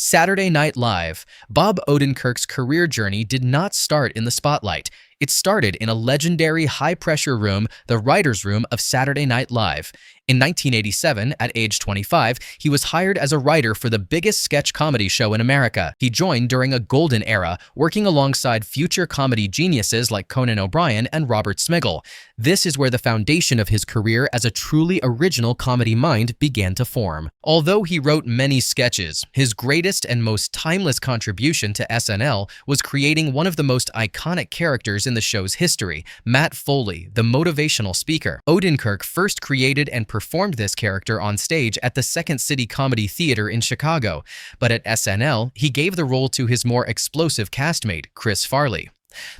Saturday Night Live. Bob Odenkirk's career journey did not start in the spotlight. It started in a legendary high-pressure room, the writer's room of Saturday Night Live. In 1987, at age 25, he was hired as a writer for the biggest sketch comedy show in America. He joined during a golden era, working alongside future comedy geniuses like Conan O'Brien and Robert Smigel. This is where the foundation of his career as a truly original comedy mind began to form. Although he wrote many sketches, his greatest and most timeless contribution to SNL was creating one of the most iconic characters in the show's history, Matt Foley, the motivational speaker. Odenkirk first created and performed this character on stage at the Second City Comedy Theater in Chicago, but at SNL, he gave the role to his more explosive castmate, Chris Farley.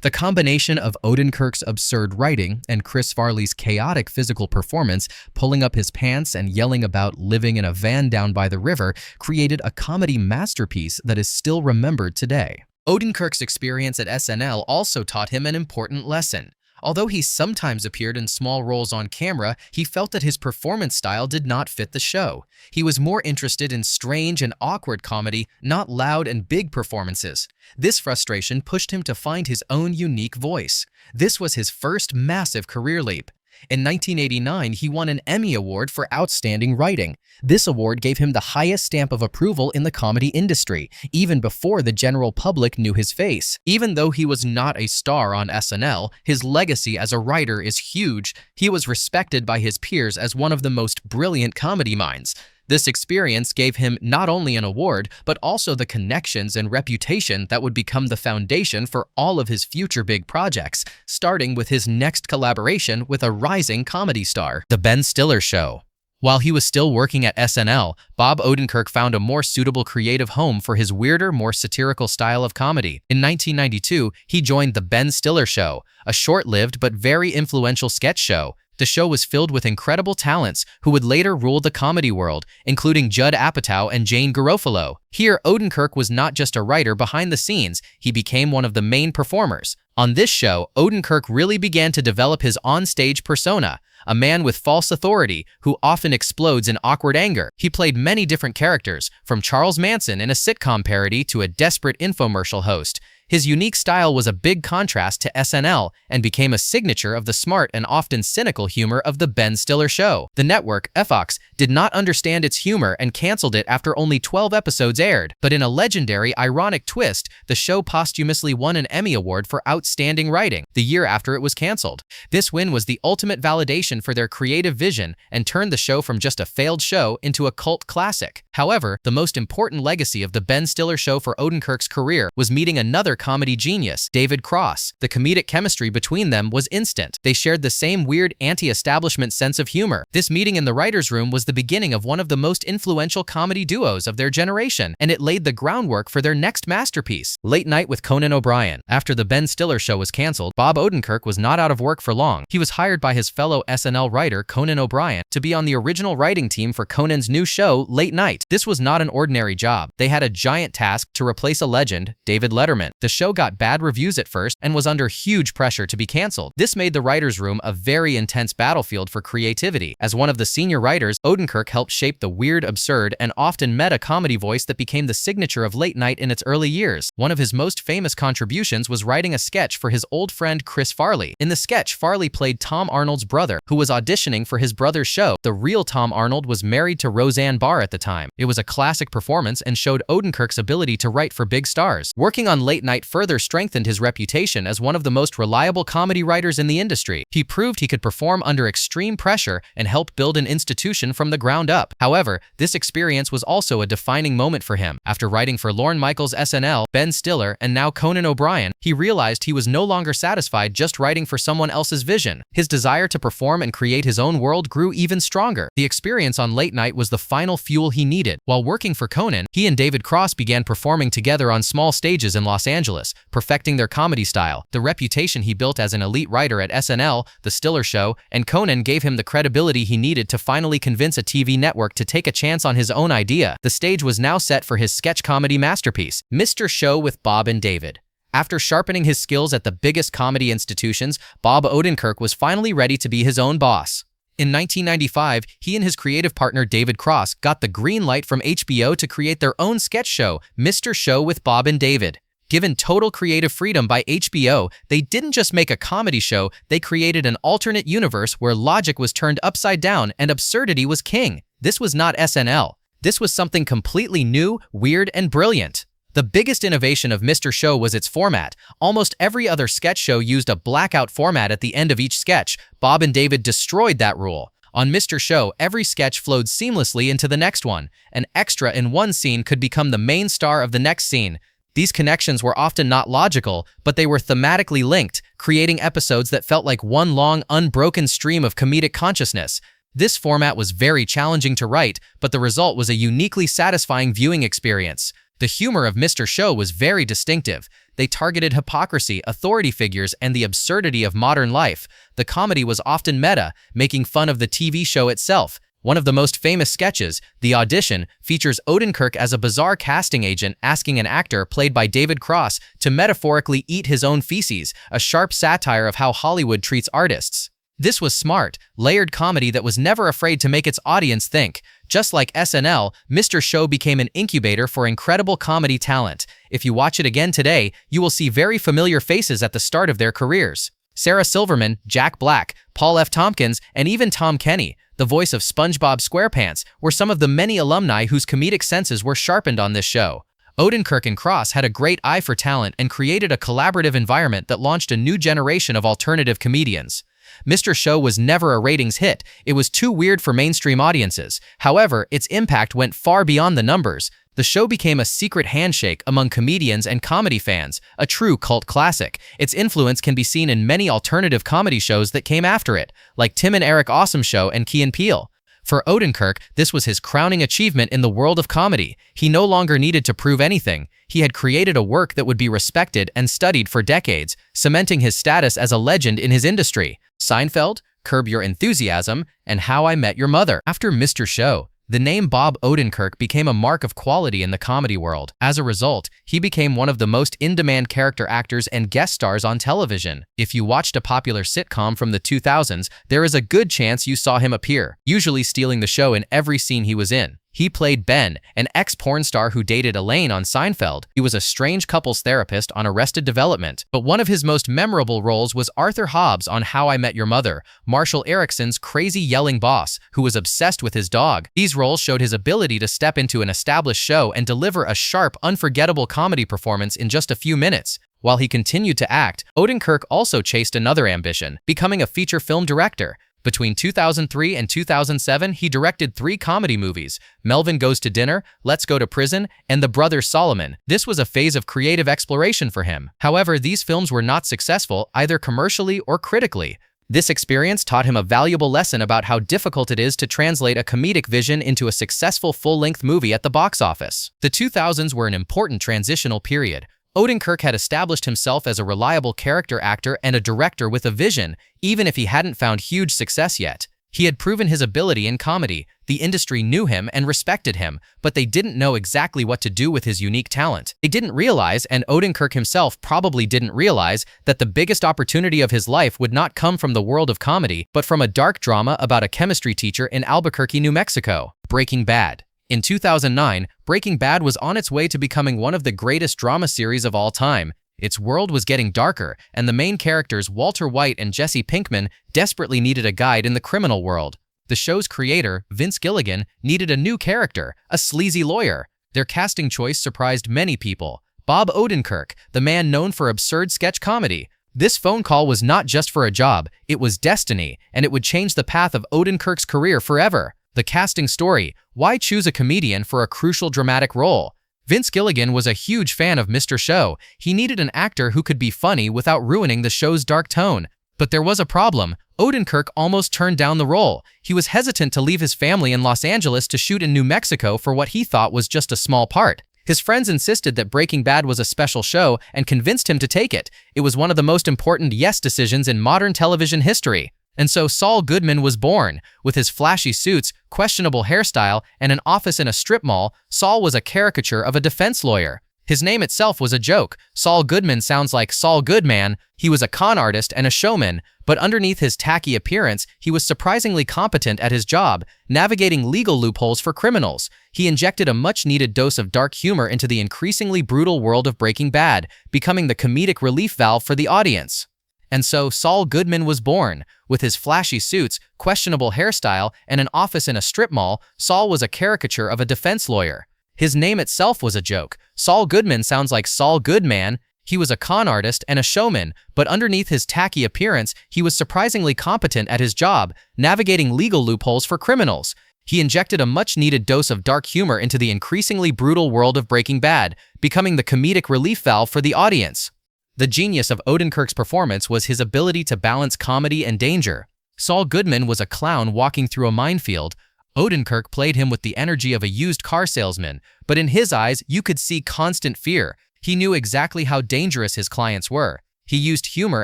The combination of Odenkirk's absurd writing and Chris Farley's chaotic physical performance, pulling up his pants and yelling about living in a van down by the river, created a comedy masterpiece that is still remembered today. Odenkirk's experience at SNL also taught him an important lesson. Although he sometimes appeared in small roles on camera, he felt that his performance style did not fit the show. He was more interested in strange and awkward comedy, not loud and big performances. This frustration pushed him to find his own unique voice. This was his first massive career leap. In 1989, he won an Emmy Award for Outstanding Writing. This award gave him the highest stamp of approval in the comedy industry, even before the general public knew his face. Even though he was not a star on SNL, his legacy as a writer is huge. He was respected by his peers as one of the most brilliant comedy minds. This experience gave him not only an award, but also the connections and reputation that would become the foundation for all of his future big projects, starting with his next collaboration with a rising comedy star, The Ben Stiller Show. While he was still working at SNL, Bob Odenkirk found a more suitable creative home for his weirder, more satirical style of comedy. In 1992, he joined The Ben Stiller Show, a short-lived but very influential sketch show. The show was filled with incredible talents who would later rule the comedy world, including Judd Apatow and Jane Garofalo. Here, Odenkirk was not just a writer behind the scenes, he became one of the main performers. On this show, Odenkirk really began to develop his on-stage persona, a man with false authority who often explodes in awkward anger. He played many different characters, from Charles Manson in a sitcom parody to a desperate infomercial host. His unique style was a big contrast to SNL and became a signature of the smart and often cynical humor of The Ben Stiller Show. The network, FX, did not understand its humor and canceled it after only 12 episodes aired. But in a legendary, ironic twist, the show posthumously won an Emmy Award for Outstanding Writing the year after it was canceled. This win was the ultimate validation for their creative vision and turned the show from just a failed show into a cult classic. However, the most important legacy of The Ben Stiller Show for Odenkirk's career was meeting another comedy genius, David Cross. The comedic chemistry between them was instant. They shared the same weird anti-establishment sense of humor. This meeting in the writer's room was the beginning of one of the most influential comedy duos of their generation, and it laid the groundwork for their next masterpiece, Late Night with Conan O'Brien. After The Ben Stiller Show was canceled, Bob Odenkirk was not out of work for long. He was hired by his fellow SNL writer, Conan O'Brien, to be on the original writing team for Conan's new show, Late Night. This was not an ordinary job. They had a giant task to replace a legend, David Letterman. The show got bad reviews at first and was under huge pressure to be canceled. This made the writer's room a very intense battlefield for creativity. As one of the senior writers, Odenkirk helped shape the weird, absurd, and often meta comedy voice that became the signature of Late Night in its early years. One of his most famous contributions was writing a sketch for his old friend Chris Farley. In the sketch, Farley played Tom Arnold's brother, who was auditioning for his brother's show. The real Tom Arnold was married to Roseanne Barr at the time. It was a classic performance and showed Odenkirk's ability to write for big stars. Working on Late Night further strengthened his reputation as one of the most reliable comedy writers in the industry. He proved he could perform under extreme pressure and help build an institution from the ground up. However, this experience was also a defining moment for him. After writing for Lorne Michaels' SNL, Ben Stiller, and now Conan O'Brien, he realized he was no longer satisfied just writing for someone else's vision. His desire to perform and create his own world grew even stronger. The experience on Late Night was the final fuel he needed. While working for Conan, he and David Cross began performing together on small stages in Los Angeles, perfecting their comedy style. The reputation he built as an elite writer at SNL, The Stiller Show, and Conan gave him the credibility he needed to finally convince a TV network to take a chance on his own idea. The stage was now set for his sketch comedy masterpiece, Mr. Show with Bob and David. After sharpening his skills at the biggest comedy institutions, Bob Odenkirk was finally ready to be his own boss. In 1995, he and his creative partner David Cross got the green light from HBO to create their own sketch show, Mr. Show with Bob and David. Given total creative freedom by HBO, they didn't just make a comedy show, they created an alternate universe where logic was turned upside down and absurdity was king. This was not SNL. This was something completely new, weird, and brilliant. The biggest innovation of Mr. Show was its format. Almost every other sketch show used a blackout format at the end of each sketch. Bob and David destroyed that rule. On Mr. Show, every sketch flowed seamlessly into the next one. An extra in one scene could become the main star of the next scene. These connections were often not logical, but they were thematically linked, creating episodes that felt like one long, unbroken stream of comedic consciousness. This format was very challenging to write, but the result was a uniquely satisfying viewing experience. The humor of Mr. Show was very distinctive. They targeted hypocrisy, authority figures, and the absurdity of modern life. The comedy was often meta, making fun of the TV show itself. One of the most famous sketches, The Audition, features Odenkirk as a bizarre casting agent asking an actor, played by David Cross, to metaphorically eat his own feces, a sharp satire of how Hollywood treats artists. This was smart, layered comedy that was never afraid to make its audience think. Just like SNL, Mr. Show became an incubator for incredible comedy talent. If you watch it again today, you will see very familiar faces at the start of their careers. Sarah Silverman, Jack Black, Paul F. Tompkins, and even Tom Kenny, the voice of SpongeBob SquarePants, were some of the many alumni whose comedic senses were sharpened on this show. Odenkirk and Cross had a great eye for talent and created a collaborative environment that launched a new generation of alternative comedians. Mr. Show was never a ratings hit. It was too weird for mainstream audiences. However, its impact went far beyond the numbers. The show became a secret handshake among comedians and comedy fans, a true cult classic. Its influence can be seen in many alternative comedy shows that came after it, like Tim and Eric Awesome Show and Key and Peele. For Odenkirk, this was his crowning achievement in the world of comedy. He no longer needed to prove anything. He had created a work that would be respected and studied for decades, cementing his status as a legend in his industry. Seinfeld, Curb Your Enthusiasm, and How I Met Your Mother. After Mr. Show, the name Bob Odenkirk became a mark of quality in the comedy world. As a result, he became one of the most in-demand character actors and guest stars on television. If you watched a popular sitcom from the 2000s, there is a good chance you saw him appear, usually stealing the show in every scene he was in. He played Ben, an ex-porn star who dated Elaine on Seinfeld. He was a strange couples therapist on Arrested Development. But one of his most memorable roles was Arthur Hobbs on How I Met Your Mother, Marshall Erickson's crazy yelling boss, who was obsessed with his dog. These roles showed his ability to step into an established show and deliver a sharp, unforgettable comedy performance in just a few minutes. While he continued to act, Odenkirk also chased another ambition, becoming a feature film director. Between 2003 and 2007, he directed 3 comedy movies: Melvin Goes to Dinner, Let's Go to Prison, and The Brothers Solomon. This was a phase of creative exploration for him. However, these films were not successful, either commercially or critically. This experience taught him a valuable lesson about how difficult it is to translate a comedic vision into a successful full-length movie at the box office. The 2000s were an important transitional period. Odenkirk had established himself as a reliable character actor and a director with a vision, even if he hadn't found huge success yet. He had proven his ability in comedy. The industry knew him and respected him, but they didn't know exactly what to do with his unique talent. They didn't realize, and Odenkirk himself probably didn't realize, that the biggest opportunity of his life would not come from the world of comedy, but from a dark drama about a chemistry teacher in Albuquerque, New Mexico. Breaking Bad. In 2009, Breaking Bad was on its way to becoming one of the greatest drama series of all time. Its world was getting darker, and the main characters, Walter White and Jesse Pinkman, desperately needed a guide in the criminal world. The show's creator, Vince Gilligan, needed a new character, a sleazy lawyer. Their casting choice surprised many people. Bob Odenkirk, the man known for absurd sketch comedy. This phone call was not just for a job, it was destiny, and it would change the path of Odenkirk's career forever. The casting story: why choose a comedian for a crucial dramatic role? Vince Gilligan was a huge fan of Mr. Show. He needed an actor who could be funny without ruining the show's dark tone. But there was a problem. Odenkirk almost turned down the role. He was hesitant to leave his family in Los Angeles to shoot in New Mexico for what he thought was just a small part. His friends insisted that Breaking Bad was a special show and convinced him to take it. It was one of the most important yes decisions in modern television history. And so Saul Goodman was born. With his flashy suits, questionable hairstyle, and an office in a strip mall, Saul was a caricature of a defense lawyer. His name itself was a joke. Saul Goodman sounds like Saul Goodman. He was a con artist and a showman, but underneath his tacky appearance, he was surprisingly competent at his job, navigating legal loopholes for criminals. He injected a much-needed dose of dark humor into the increasingly brutal world of Breaking Bad, becoming the comedic relief valve for the audience. And so Saul Goodman was born. With his flashy suits, questionable hairstyle, and an office in a strip mall, Saul was a caricature of a defense lawyer. His name itself was a joke. Saul Goodman sounds like Saul Goodman. He was a con artist and a showman, but underneath his tacky appearance, he was surprisingly competent at his job, navigating legal loopholes for criminals. He injected a much-needed dose of dark humor into the increasingly brutal world of Breaking Bad, becoming the comedic relief valve for the audience. The genius of Odenkirk's performance was his ability to balance comedy and danger. Saul Goodman was a clown walking through a minefield. Odenkirk played him with the energy of a used car salesman, but in his eyes, you could see constant fear. He knew exactly how dangerous his clients were. He used humor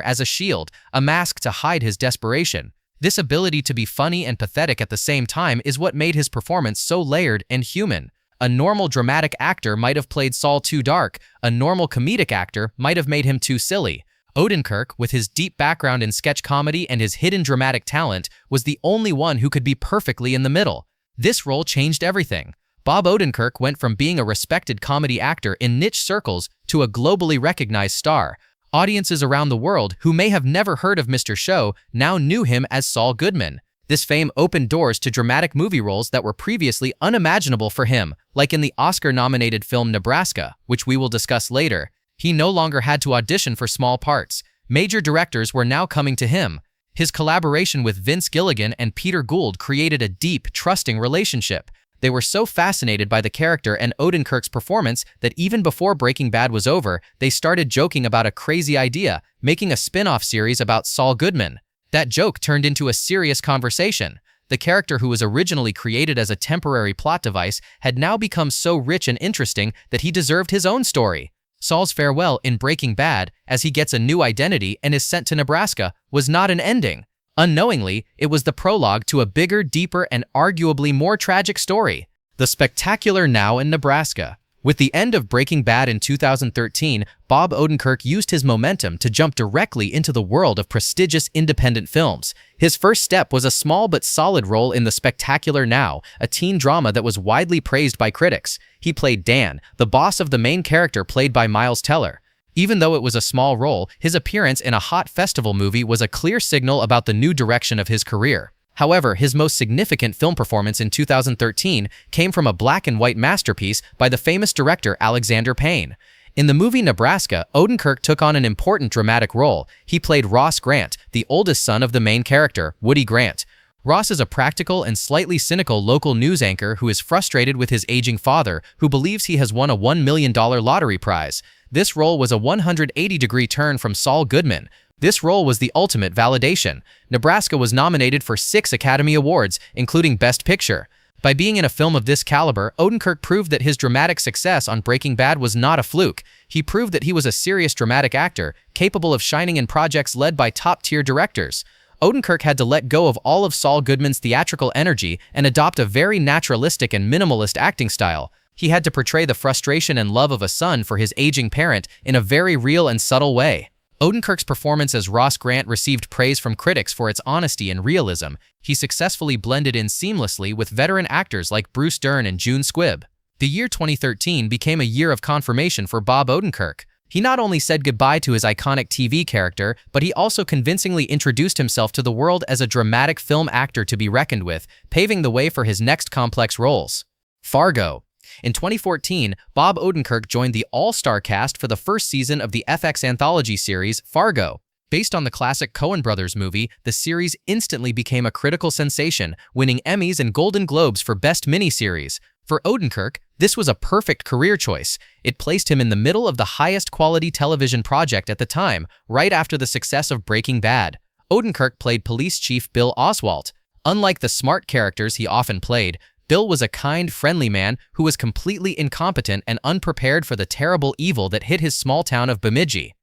as a shield, a mask to hide his desperation. This ability to be funny and pathetic at the same time is what made his performance so layered and human. A normal dramatic actor might have played Saul too dark. A normal comedic actor might have made him too silly. Odenkirk, with his deep background in sketch comedy and his hidden dramatic talent, was the only one who could be perfectly in the middle. This role changed everything. Bob Odenkirk went from being a respected comedy actor in niche circles to a globally recognized star. Audiences around the world who may have never heard of Mr.Show now knew him as Saul Goodman. This fame opened doors to dramatic movie roles that were previously unimaginable for him, like in the Oscar-nominated film Nebraska, which we will discuss later. He no longer had to audition for small parts. Major directors were now coming to him. His collaboration with Vince Gilligan and Peter Gould created a deep, trusting relationship. They were so fascinated by the character and Odenkirk's performance that even before Breaking Bad was over, they started joking about a crazy idea, making a spin-off series about Saul Goodman. That joke turned into a serious conversation. The character, who was originally created as a temporary plot device, had now become so rich and interesting that he deserved his own story. Saul's farewell in Breaking Bad, as he gets a new identity and is sent to Nebraska, was not an ending. Unknowingly, it was the prologue to a bigger, deeper, and arguably more tragic story. The Spectacular Now in Nebraska. With the end of Breaking Bad in 2013, Bob Odenkirk used his momentum to jump directly into the world of prestigious independent films. His first step was a small but solid role in The Spectacular Now, a teen drama that was widely praised by critics. He played Dan, the boss of the main character played by Miles Teller. Even though it was a small role, his appearance in a hot festival movie was a clear signal about the new direction of his career. However, his most significant film performance in 2013 came from a black-and-white masterpiece by the famous director Alexander Payne. In the movie Nebraska, Odenkirk took on an important dramatic role. He played Ross Grant, the oldest son of the main character, Woody Grant. Ross is a practical and slightly cynical local news anchor who is frustrated with his aging father, who believes he has won a $1 million lottery prize. This role was a 180-degree turn from Saul Goodman. This role was the ultimate validation. Nebraska was nominated for 6 Academy Awards, including Best Picture. By being in a film of this caliber, Odenkirk proved that his dramatic success on Breaking Bad was not a fluke. He proved that he was a serious dramatic actor, capable of shining in projects led by top-tier directors. Odenkirk had to let go of all of Saul Goodman's theatrical energy and adopt a very naturalistic and minimalist acting style. He had to portray the frustration and love of a son for his aging parent in a very real and subtle way. Odenkirk's performance as Ross Grant received praise from critics for its honesty and realism. He successfully blended in seamlessly with veteran actors like Bruce Dern and June Squibb. The year 2013 became a year of confirmation for Bob Odenkirk. He not only said goodbye to his iconic TV character, but he also convincingly introduced himself to the world as a dramatic film actor to be reckoned with, paving the way for his next complex roles. Fargo. In 2014, Bob Odenkirk joined the all-star cast for the first season of the FX anthology series Fargo. Based on the classic Coen brothers movie, the series instantly became a critical sensation, winning Emmys and Golden Globes for Best Miniseries. For Odenkirk, this was a perfect career choice. It placed him in the middle of the highest quality television project at the time, right after the success of Breaking Bad. Odenkirk played Police Chief Bill Oswalt. Unlike the smart characters he often played, Bill was a kind, friendly man who was completely incompetent and unprepared for the terrible evil that hit his small town of Bemidji.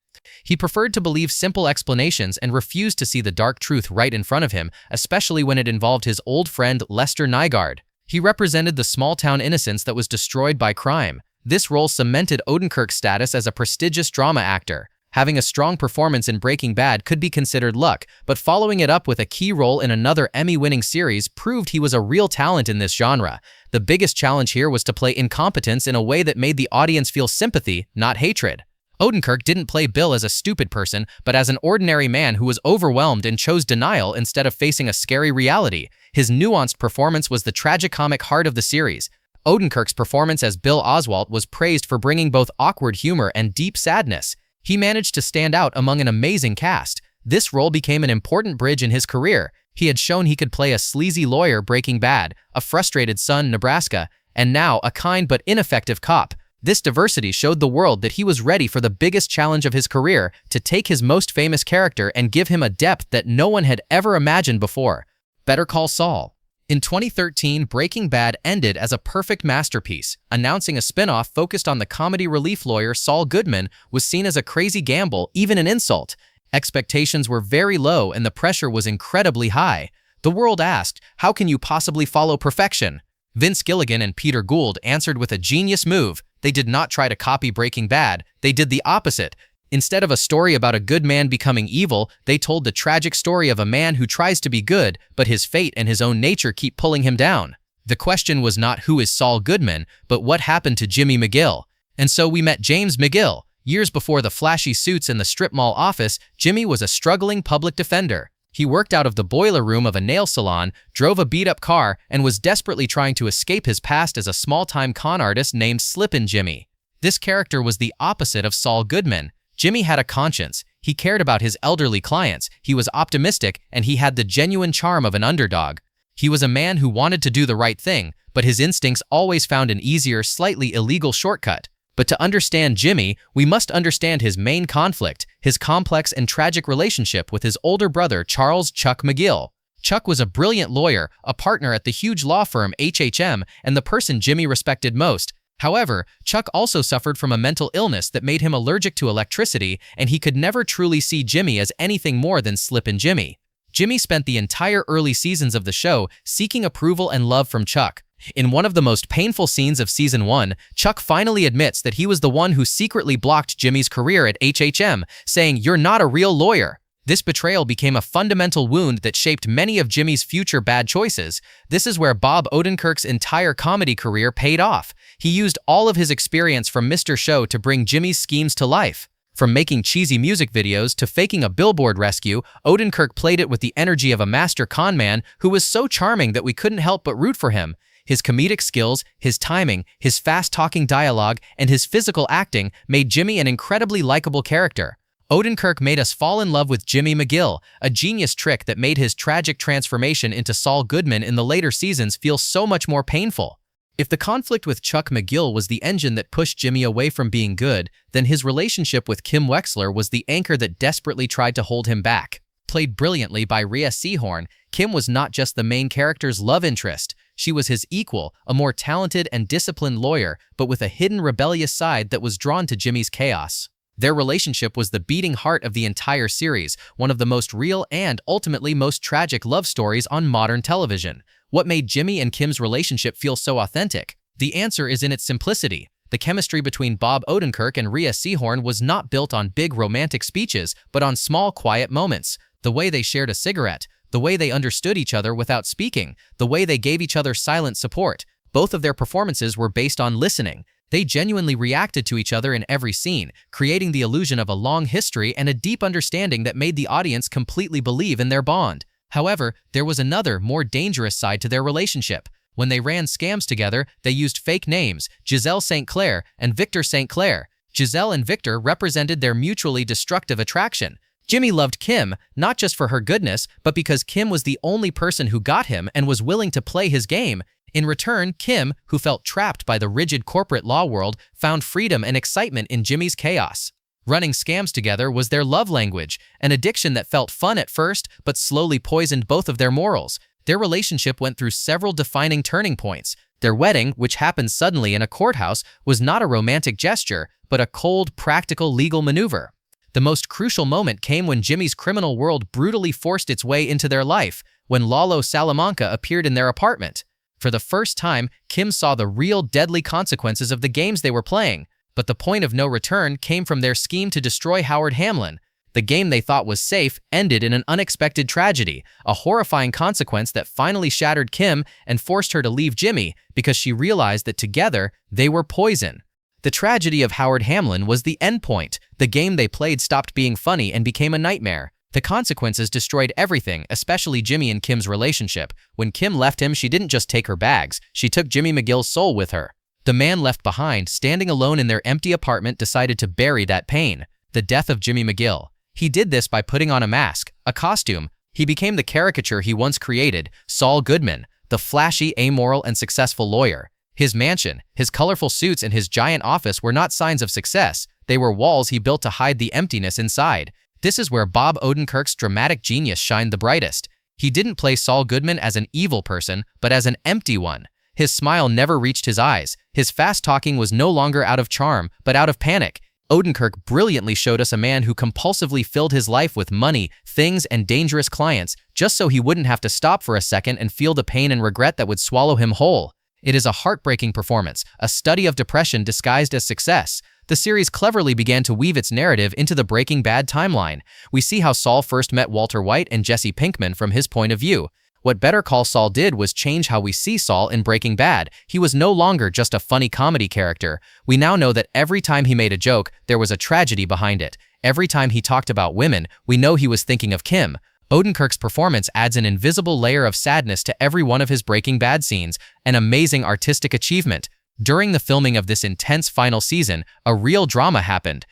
He preferred to believe simple explanations and refused to see the dark truth right in front of him, especially when it involved his old friend Lester Nygaard. He represented the small-town innocence that was destroyed by crime. This role cemented Odenkirk's status as a prestigious drama actor. Having a strong performance in Breaking Bad could be considered luck, but following it up with a key role in another Emmy-winning series proved he was a real talent in this genre. The biggest challenge here was to play incompetence in a way that made the audience feel sympathy, not hatred. Odenkirk didn't play Bill as a stupid person, but as an ordinary man who was overwhelmed and chose denial instead of facing a scary reality. His nuanced performance was the tragicomic heart of the series. Odenkirk's performance as Bill Oswalt was praised for bringing both awkward humor and deep sadness. He managed to stand out among an amazing cast. This role became an important bridge in his career. He had shown he could play a sleazy lawyer Breaking Bad, a frustrated son Nebraska, and now a kind but ineffective cop. This diversity showed the world that he was ready for the biggest challenge of his career, to take his most famous character and give him a depth that no one had ever imagined before. Better Call Saul. In 2013, Breaking Bad ended as a perfect masterpiece. Announcing a spin-off focused on the comedy relief lawyer Saul Goodman was seen as a crazy gamble, even an insult. Expectations were very low and the pressure was incredibly high. The world asked, how can you possibly follow perfection? Vince Gilligan and Peter Gould answered with a genius move. They did not try to copy Breaking Bad, they did the opposite. Instead of a story about a good man becoming evil, they told the tragic story of a man who tries to be good, but his fate and his own nature keep pulling him down. The question was not who is Saul Goodman, but what happened to Jimmy McGill. And so we met James McGill. Years before the flashy suits in the strip mall office, Jimmy was a struggling public defender. He worked out of the boiler room of a nail salon, drove a beat-up car, and was desperately trying to escape his past as a small-time con artist named Slippin' Jimmy. This character was the opposite of Saul Goodman. Jimmy had a conscience. He cared about his elderly clients. He was optimistic, and he had the genuine charm of an underdog. He was a man who wanted to do the right thing, but his instincts always found an easier, slightly illegal shortcut. But to understand Jimmy, we must understand his main conflict, his complex and tragic relationship with his older brother Charles "Chuck" McGill. Chuck was a brilliant lawyer, a partner at the huge law firm HHM, and the person Jimmy respected most. However, Chuck also suffered from a mental illness that made him allergic to electricity, and he could never truly see Jimmy as anything more than Slippin' Jimmy. Jimmy spent the entire early seasons of the show seeking approval and love from Chuck. In one of the most painful scenes of Season 1, Chuck finally admits that he was the one who secretly blocked Jimmy's career at HHM, saying, "You're not a real lawyer." This betrayal became a fundamental wound that shaped many of Jimmy's future bad choices. This is where Bob Odenkirk's entire comedy career paid off. He used all of his experience from Mr.Show to bring Jimmy's schemes to life. From making cheesy music videos to faking a billboard rescue, Odenkirk played it with the energy of a master con man who was so charming that we couldn't help but root for him. His comedic skills, his timing, his fast-talking dialogue, and his physical acting made Jimmy an incredibly likable character. Odenkirk made us fall in love with Jimmy McGill, a genius trick that made his tragic transformation into Saul Goodman in the later seasons feel so much more painful. If the conflict with Chuck McGill was the engine that pushed Jimmy away from being good, then his relationship with Kim Wexler was the anchor that desperately tried to hold him back. Played brilliantly by Rhea Seehorn, Kim was not just the main character's love interest. She was his equal, a more talented and disciplined lawyer, but with a hidden rebellious side that was drawn to Jimmy's chaos. Their relationship was the beating heart of the entire series, one of the most real and ultimately most tragic love stories on modern television. What made Jimmy and Kim's relationship feel so authentic? The answer is in its simplicity. The chemistry between Bob Odenkirk and Rhea Seehorn was not built on big romantic speeches, but on small, quiet moments. The way they shared a cigarette, the way they understood each other without speaking, the way they gave each other silent support. Both of their performances were based on listening. They genuinely reacted to each other in every scene, creating the illusion of a long history and a deep understanding that made the audience completely believe in their bond. However, there was another, more dangerous side to their relationship. When they ran scams together, they used fake names, Giselle St. Clair and Victor St. Clair. Giselle and Victor represented their mutually destructive attraction. Jimmy loved Kim, not just for her goodness, but because Kim was the only person who got him and was willing to play his game. In return, Kim, who felt trapped by the rigid corporate law world, found freedom and excitement in Jimmy's chaos. Running scams together was their love language, an addiction that felt fun at first, but slowly poisoned both of their morals. Their relationship went through several defining turning points. Their wedding, which happened suddenly in a courthouse, was not a romantic gesture, but a cold, practical legal maneuver. The most crucial moment came when Jimmy's criminal world brutally forced its way into their life, when Lalo Salamanca appeared in their apartment. For the first time, Kim saw the real deadly consequences of the games they were playing. But the point of no return came from their scheme to destroy Howard Hamlin. The game they thought was safe ended in an unexpected tragedy, a horrifying consequence that finally shattered Kim and forced her to leave Jimmy because she realized that together they were poison. The tragedy of Howard Hamlin was the endpoint. The game they played stopped being funny and became a nightmare. The consequences destroyed everything, especially Jimmy and Kim's relationship. When Kim left him, she didn't just take her bags, she took Jimmy McGill's soul with her. The man left behind, standing alone in their empty apartment, decided to bury that pain. The death of Jimmy McGill. He did this by putting on a mask, a costume. He became the caricature he once created, Saul Goodman, the flashy, amoral, and successful lawyer. His mansion, his colorful suits, and his giant office were not signs of success. They were walls he built to hide the emptiness inside. This is where Bob Odenkirk's dramatic genius shined the brightest. He didn't play Saul Goodman as an evil person, but as an empty one. His smile never reached his eyes. His fast talking was no longer out of charm, but out of panic. Odenkirk brilliantly showed us a man who compulsively filled his life with money, things, and dangerous clients, just so he wouldn't have to stop for a second and feel the pain and regret that would swallow him whole. It is a heartbreaking performance, a study of depression disguised as success. The series cleverly began to weave its narrative into the Breaking Bad timeline. We see how Saul first met Walter White and Jesse Pinkman from his point of view. What Better Call Saul did was change how we see Saul in Breaking Bad. He was no longer just a funny comedy character. We now know that every time he made a joke, there was a tragedy behind it. Every time he talked about women, we know he was thinking of Kim. Odenkirk's performance adds an invisible layer of sadness to every one of his Breaking Bad scenes, an amazing artistic achievement. During the filming of this intense final season, a real drama happened.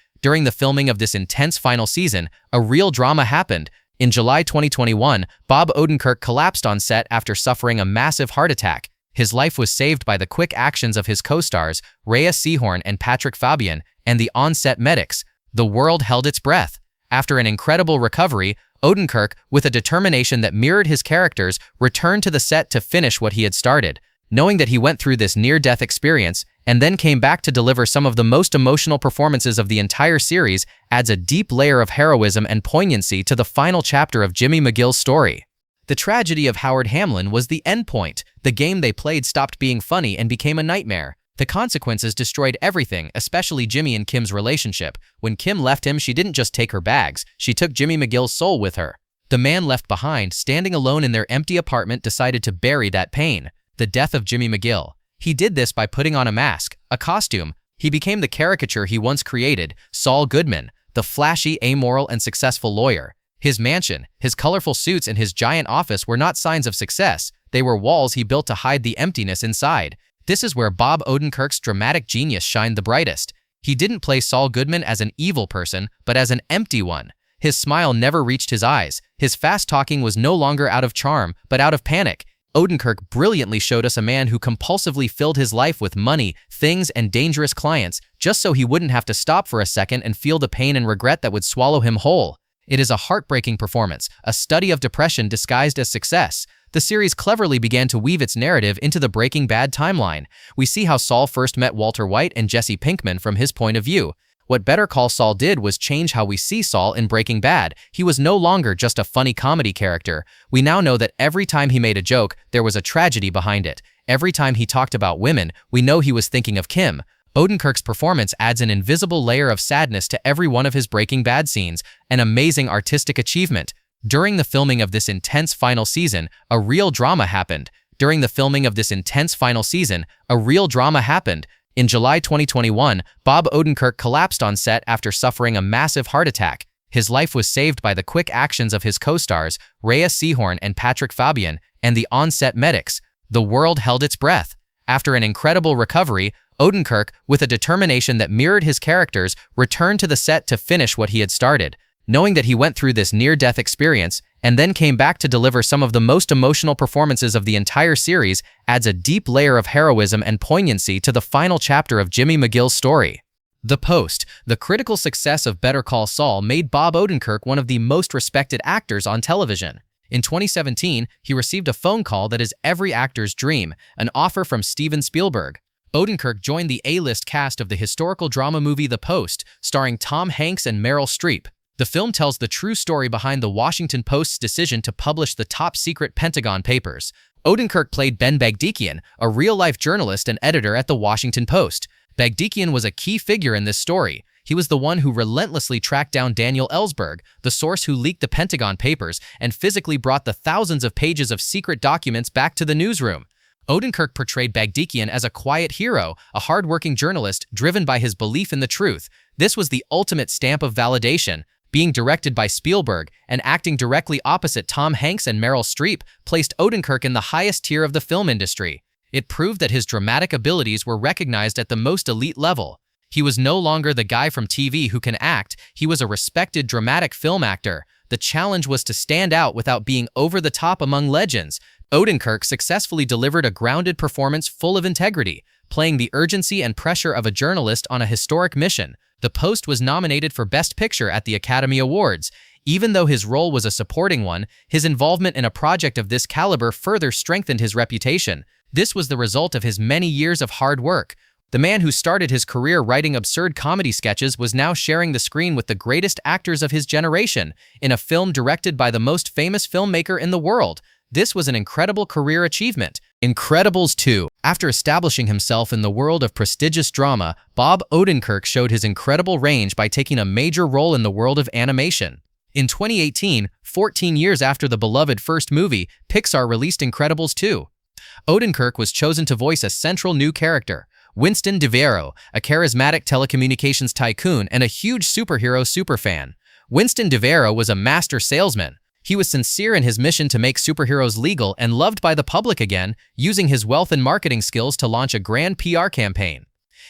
In July 2021, Bob Odenkirk collapsed on set after suffering a massive heart attack. His life was saved by the quick actions of his co-stars, Rhea Seehorn and Patrick Fabian, and the on-set medics. The world held its breath. After an incredible recovery, Odenkirk, with a determination that mirrored his characters, returned to the set to finish what he had started. Knowing that he went through this near-death experience and then came back to deliver some of the most emotional performances of the entire series adds a deep layer of heroism and poignancy to the final chapter of Jimmy McGill's story. The tragedy of Howard Hamlin was the endpoint. The game they played stopped being funny and became a nightmare. The consequences destroyed everything, especially Jimmy and Kim's relationship. When Kim left him, she didn't just take her bags, she took Jimmy McGill's soul with her. The man left behind, standing alone in their empty apartment, decided to bury that pain. The death of Jimmy McGill. He did this by putting on a mask, a costume. He became the caricature he once created, Saul Goodman, the flashy, amoral, and successful lawyer. His mansion, his colorful suits, and his giant office were not signs of success. They were walls he built to hide the emptiness inside. This is where Bob Odenkirk's dramatic genius shined the brightest. He didn't play Saul Goodman as an evil person, but as an empty one. His smile never reached his eyes. His fast talking was no longer out of charm, but out of panic. Odenkirk brilliantly showed us a man who compulsively filled his life with money, things, and dangerous clients, just so he wouldn't have to stop for a second and feel the pain and regret that would swallow him whole. It is a heartbreaking performance, a study of depression disguised as success. The series cleverly began to weave its narrative into the Breaking Bad timeline. We see how Saul first met Walter White and Jesse Pinkman from his point of view. What Better Call Saul did was change how we see Saul in Breaking Bad. He was no longer just a funny comedy character. We now know that every time he made a joke, there was a tragedy behind it. Every time he talked about women, we know he was thinking of Kim. Odenkirk's performance adds an invisible layer of sadness to every one of his Breaking Bad scenes, an amazing artistic achievement. During the filming of this intense final season, a real drama happened. In July 2021, Bob Odenkirk collapsed on set after suffering a massive heart attack. His life was saved by the quick actions of his co-stars, Rhea Seehorn and Patrick Fabian, and the on-set medics. The world held its breath. After an incredible recovery, Odenkirk, with a determination that mirrored his characters, returned to the set to finish what he had started. Knowing that he went through this near-death experience and then came back to deliver some of the most emotional performances of the entire series adds a deep layer of heroism and poignancy to the final chapter of Jimmy McGill's story. The Post. The critical success of Better Call Saul made Bob Odenkirk one of the most respected actors on television. In 2017, he received a phone call that is every actor's dream, an offer from Steven Spielberg. Odenkirk joined the A-list cast of the historical drama movie The Post, starring Tom Hanks and Meryl Streep. The film tells the true story behind the Washington Post's decision to publish the top-secret Pentagon papers. Odenkirk played Ben Bagdikian, a real-life journalist and editor at The Washington Post. Bagdikian was a key figure in this story. He was the one who relentlessly tracked down Daniel Ellsberg, the source who leaked the Pentagon Papers and physically brought the thousands of pages of secret documents back to the newsroom. Odenkirk portrayed Bagdikian as a quiet hero, a hard-working journalist driven by his belief in the truth. This was the ultimate stamp of validation. Being directed by Spielberg and acting directly opposite Tom Hanks and Meryl Streep placed Odenkirk in the highest tier of the film industry. It proved that his dramatic abilities were recognized at the most elite level. He was no longer the guy from TV who can act, he was a respected dramatic film actor. The challenge was to stand out without being over the top among legends. Odenkirk successfully delivered a grounded performance full of integrity, playing the urgency and pressure of a journalist on a historic mission. The Post was nominated for Best Picture at the Academy Awards. Even though his role was a supporting one, his involvement in a project of this caliber further strengthened his reputation. This was the result of his many years of hard work. The man who started his career writing absurd comedy sketches was now sharing the screen with the greatest actors of his generation, in a film directed by the most famous filmmaker in the world. This was an incredible career achievement. Incredibles 2. After establishing himself in the world of prestigious drama, Bob Odenkirk showed his incredible range by taking a major role in the world of animation. In 2018, 14 years after the beloved first movie, Pixar released Incredibles 2. Odenkirk was chosen to voice a central new character, Winston DeVero, a charismatic telecommunications tycoon and a huge superhero superfan. Winston DeVero was a master salesman. He was sincere in his mission to make superheroes legal and loved by the public again, using his wealth and marketing skills to launch a grand PR campaign.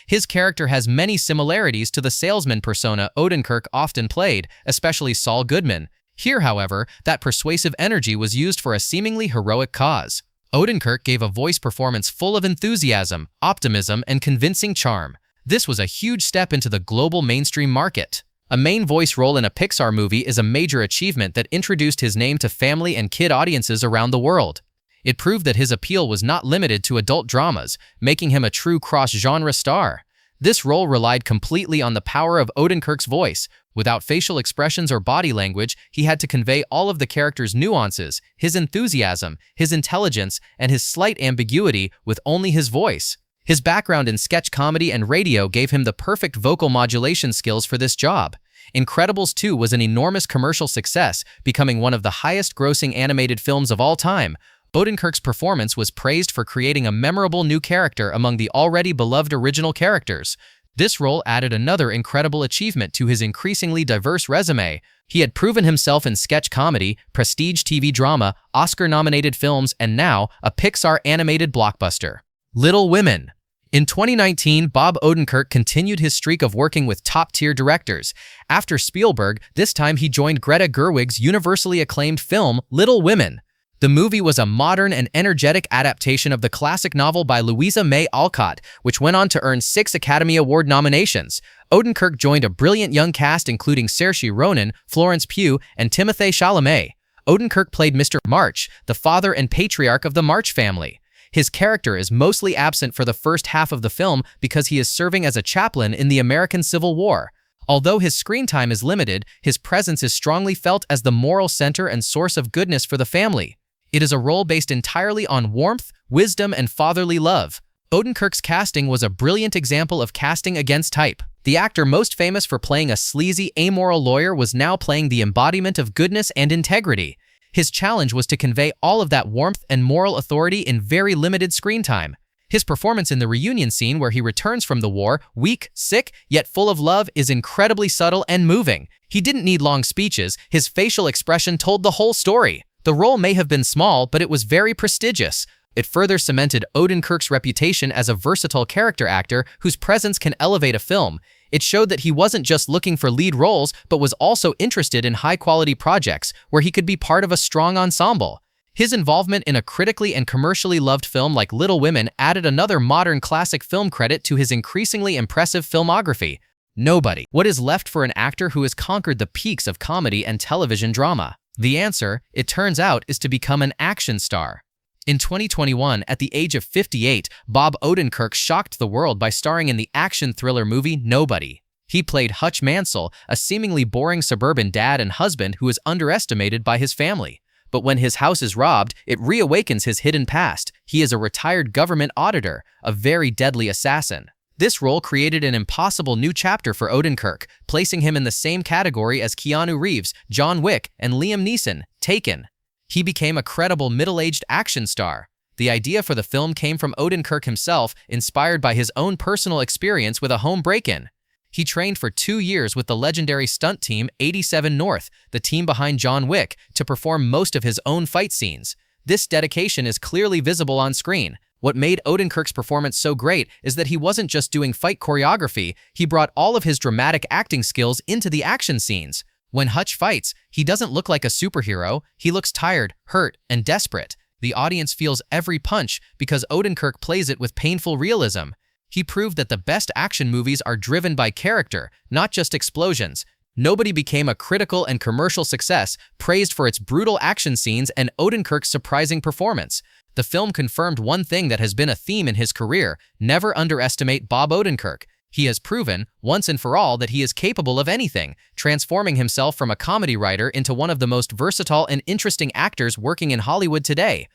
His character has many similarities to the salesman persona Odenkirk often played, especially Saul Goodman. Here, however, that persuasive energy was used for a seemingly heroic cause. Odenkirk gave a voice performance full of enthusiasm, optimism, and convincing charm. This was a huge step into the global mainstream market. A main voice role in a Pixar movie is a major achievement that introduced his name to family and kid audiences around the world. It proved that his appeal was not limited to adult dramas, making him a true cross-genre star. This role relied completely on the power of Odenkirk's voice. Without facial expressions or body language, he had to convey all of the character's nuances, his enthusiasm, his intelligence, and his slight ambiguity with only his voice. His background in sketch comedy and radio gave him the perfect vocal modulation skills for this job. Incredibles 2 was an enormous commercial success, becoming one of the highest-grossing animated films of all time. Odenkirk's performance was praised for creating a memorable new character among the already beloved original characters. This role added another incredible achievement to his increasingly diverse resume. He had proven himself in sketch comedy, prestige TV drama, Oscar-nominated films, and now a Pixar animated blockbuster. Little Women. In 2019, Bob Odenkirk continued his streak of working with top-tier directors. After Spielberg, this time he joined Greta Gerwig's universally acclaimed film, Little Women. The movie was a modern and energetic adaptation of the classic novel by Louisa May Alcott, which went on to earn 6 Academy Award nominations. Odenkirk joined a brilliant young cast including Saoirse Ronan, Florence Pugh, and Timothée Chalamet. Odenkirk played Mr. March, the father and patriarch of the March family. His character is mostly absent for the first half of the film because he is serving as a chaplain in the American Civil War. Although his screen time is limited, his presence is strongly felt as the moral center and source of goodness for the family. It is a role based entirely on warmth, wisdom, and fatherly love. Odenkirk's casting was a brilliant example of casting against type. The actor most famous for playing a sleazy, amoral lawyer was now playing the embodiment of goodness and integrity. His challenge was to convey all of that warmth and moral authority in very limited screen time. His performance in the reunion scene where he returns from the war, weak, sick, yet full of love, is incredibly subtle and moving. He didn't need long speeches, his facial expression told the whole story. The role may have been small, but it was very prestigious. It further cemented Odenkirk's reputation as a versatile character actor whose presence can elevate a film. It showed that he wasn't just looking for lead roles, but was also interested in high-quality projects where he could be part of a strong ensemble. His involvement in a critically and commercially loved film like Little Women added another modern classic film credit to his increasingly impressive filmography. Nobody. What is left for an actor who has conquered the peaks of comedy and television drama? The answer, it turns out, is to become an action star. In 2021, at the age of 58, Bob Odenkirk shocked the world by starring in the action thriller movie Nobody. He played Hutch Mansell, a seemingly boring suburban dad and husband who is underestimated by his family. But when his house is robbed, it reawakens his hidden past. He is a retired government auditor, a very deadly assassin. This role created an impossible new chapter for Odenkirk, placing him in the same category as Keanu Reeves, John Wick, and Liam Neeson, Taken. He became a credible middle-aged action star. The idea for the film came from Odenkirk himself, inspired by his own personal experience with a home break-in. He trained for 2 years with the legendary stunt team 87 North, the team behind John Wick, to perform most of his own fight scenes. This dedication is clearly visible on screen. What made Odenkirk's performance so great is that he wasn't just doing fight choreography, he brought all of his dramatic acting skills into the action scenes. When Hutch fights, he doesn't look like a superhero, he looks tired, hurt, and desperate. The audience feels every punch because Odenkirk plays it with painful realism. He proved that the best action movies are driven by character, not just explosions. Nobody became a critical and commercial success, praised for its brutal action scenes and Odenkirk's surprising performance. The film confirmed one thing that has been a theme in his career: never underestimate Bob Odenkirk. He has proven, once and for all, that he is capable of anything, transforming himself from a comedy writer into one of the most versatile and interesting actors working in Hollywood today.